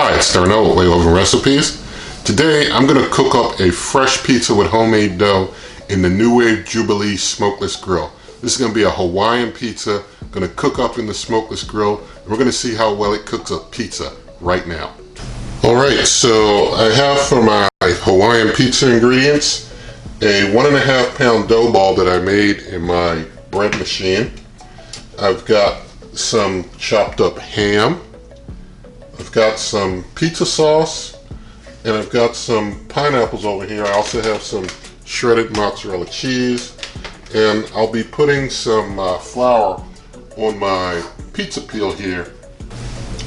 Hi, it's Darnell with Oven Recipes. Today I'm going to cook up a fresh pizza with homemade dough in the NuWave Jubilee Smokeless Grill. This is going to be a Hawaiian pizza, going to cook up in the smokeless grill. We're going to see how well it cooks up pizza right now. Alright, so I have for my Hawaiian pizza ingredients a 1.5 pound dough ball that I made in my bread machine. I've got some chopped up ham. I've got some pizza sauce, and I've got some pineapples over here. I also have some shredded mozzarella cheese, and I'll be putting some flour on my pizza peel here.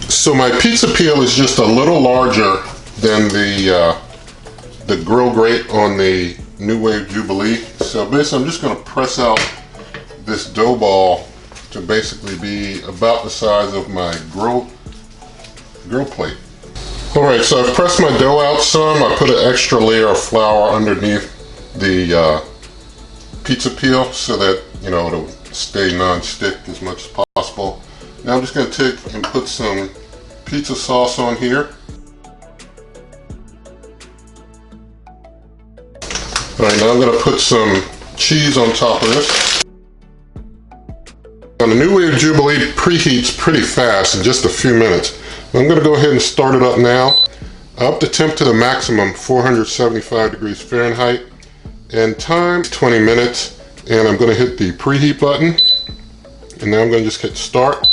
So my pizza peel is just a little larger than the grill grate on the NuWave Jubilee. So basically I'm just going to press out this dough ball to basically be about the size of my grill plate. Alright, so I've pressed my dough out some. I put an extra layer of flour underneath the pizza peel so that, it'll stay non-stick as much as possible. Now I'm just going to take and put some pizza sauce on here. Alright, now I'm going to put some cheese on top of this. Now the NuWave Jubilee preheats pretty fast in just a few minutes. I'm going to go ahead and start it up now. I up the temp to the maximum, 475 degrees Fahrenheit, and time 20 minutes. And I'm going to hit the preheat button, and now I'm going to just hit start.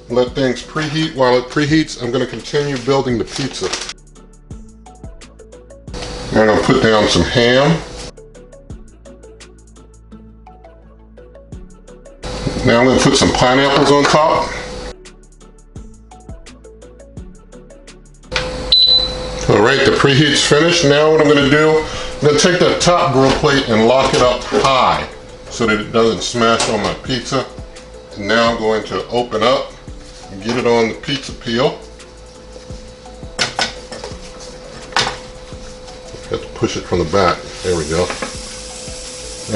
Let things preheat. While it preheats, I'm going to continue building the pizza. And I'm going to put down some ham. Now I'm going to put some pineapples on top. Alright, the preheat's finished. Now what I'm going to do, I'm going to take that top grill plate and lock it up high so that it doesn't smash on my pizza. And now I'm going to open up and get it on the pizza peel. Have to push it from the back. There we go.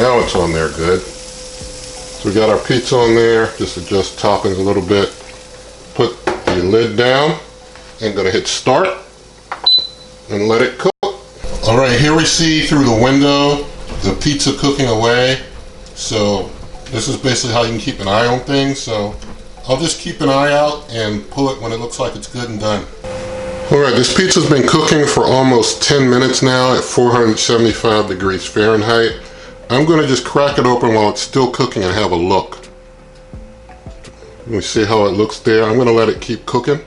Now it's on there good. So we got our pizza on there. Just adjust toppings a little bit. Put the lid down and going to hit start and let it cook. Alright, here we see through the window the pizza cooking away. So this is basically how you can keep an eye on things. So I'll just keep an eye out and pull it when it looks like it's good and done. Alright, this pizza's been cooking for almost 10 minutes now at 475 degrees Fahrenheit. I'm going to just crack it open while it's still cooking and have a look. Let me see how it looks there. I'm going to let it keep cooking.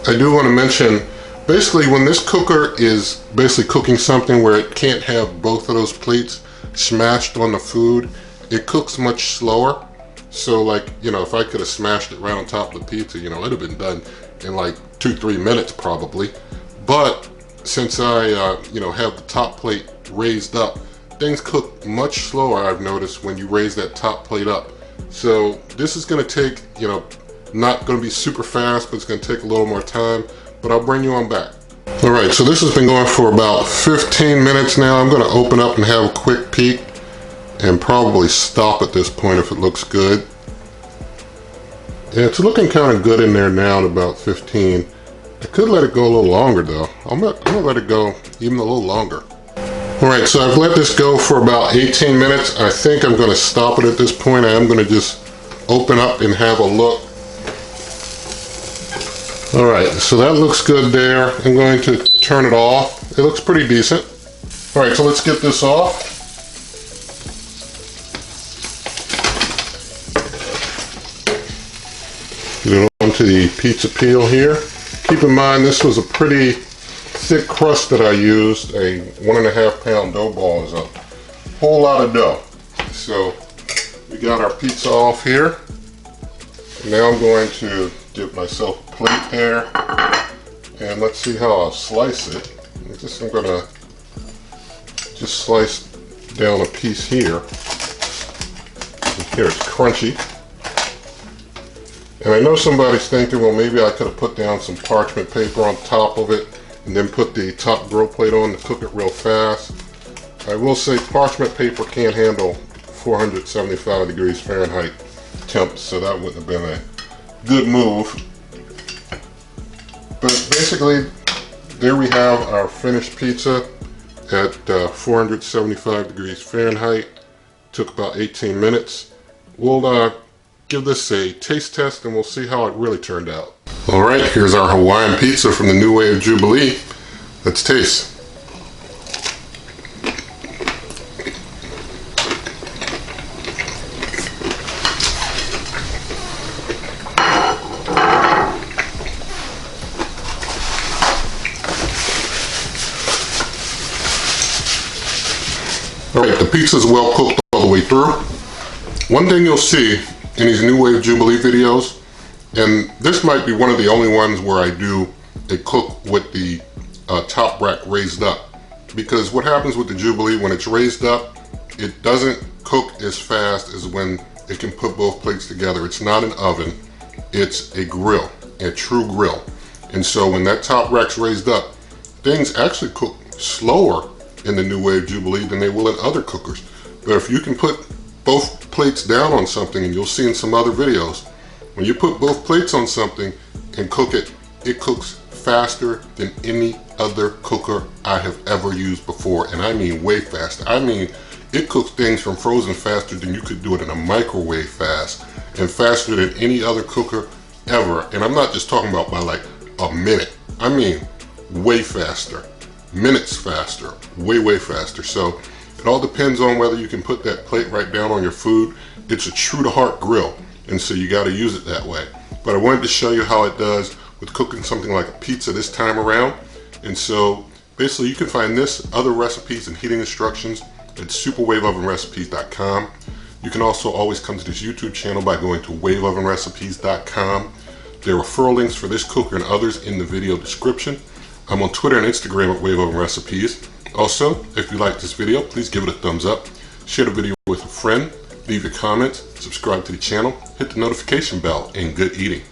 I do want to mention, basically when this cooker is basically cooking something where it can't have both of those plates smashed on the food, it cooks much slower. So like, if I could have smashed it right on top of the pizza, it'd have been done in like 2-3 minutes probably. But since I, have the top plate raised up, things cook much slower, I've noticed, when you raise that top plate up. So this is going to take, not going to be super fast, but it's going to take a little more time. But I'll bring you on back. Alright, so this has been going for about 15 minutes now. I'm going to open up and have a quick peek and probably stop at this point if it looks good. Yeah, it's looking kind of good in there now at about 15. I could let it go a little longer though. I'm gonna let it go even a little longer. Alright, so I've let this go for about 18 minutes. I think I'm going to stop it at this point. I am going to just open up and have a look. Alright, so that looks good there. I'm going to turn it off. It looks pretty decent. Alright, so let's get this off. Get it onto the pizza peel here. Keep in mind this was a pretty thick crust that I used. A 1.5 pound dough ball is a whole lot of dough. So we got our pizza off here. Now I'm going to give myself a plate there, and let's see how I'll slice it. I'm going to just slice down a piece here. And here it's crunchy. And I know somebody's thinking, well, maybe I could have put down some parchment paper on top of it and then put the top grill plate on to cook it real fast. I will say parchment paper can't handle 475 degrees Fahrenheit temp, so that wouldn't have been a good move. But basically, there we have our finished pizza at 475 degrees Fahrenheit. Took about 18 minutes. We'll give this a taste test and we'll see how it really turned out. Alright, here's our Hawaiian pizza from the NuWave Jubilee. Let's taste. Alright, the pizza is well cooked all the way through. One thing you'll see in these NuWave Jubilee videos, and this might be one of the only ones where I do a cook with the top rack raised up, because what happens with the Jubilee, when it's raised up, it doesn't cook as fast as when it can put both plates together. It's not an oven, it's a grill, a true grill. And so when that top rack's raised up, things actually cook slower in the NuWave Jubilee than they will in other cookers. But if you can put both plates down on something, and you'll see in some other videos, when you put both plates on something and cook it, it cooks faster than any other cooker I have ever used before. And I mean way faster. I mean, it cooks things from frozen faster than you could do it in a microwave fast, and faster than any other cooker ever. And I'm not just talking about by like a minute. I mean way faster. Minutes faster, way faster. So it all depends on whether you can put that plate right down on your food. It's a true to heart grill, and so you got to use it that way. But I wanted to show you how it does with cooking something like a pizza this time around. And so basically you can find this, other recipes and heating instructions at superwaveovenrecipes.com. You can also always come to this YouTube channel by going to waveovenrecipes.com. There are referral links for this cooker and others in the video description. I'm on Twitter and Instagram at waveovenrecipes. Also, if you like this video, please give it a thumbs up, share the video with a friend, leave your comments, subscribe to the channel, hit the notification bell, and good eating.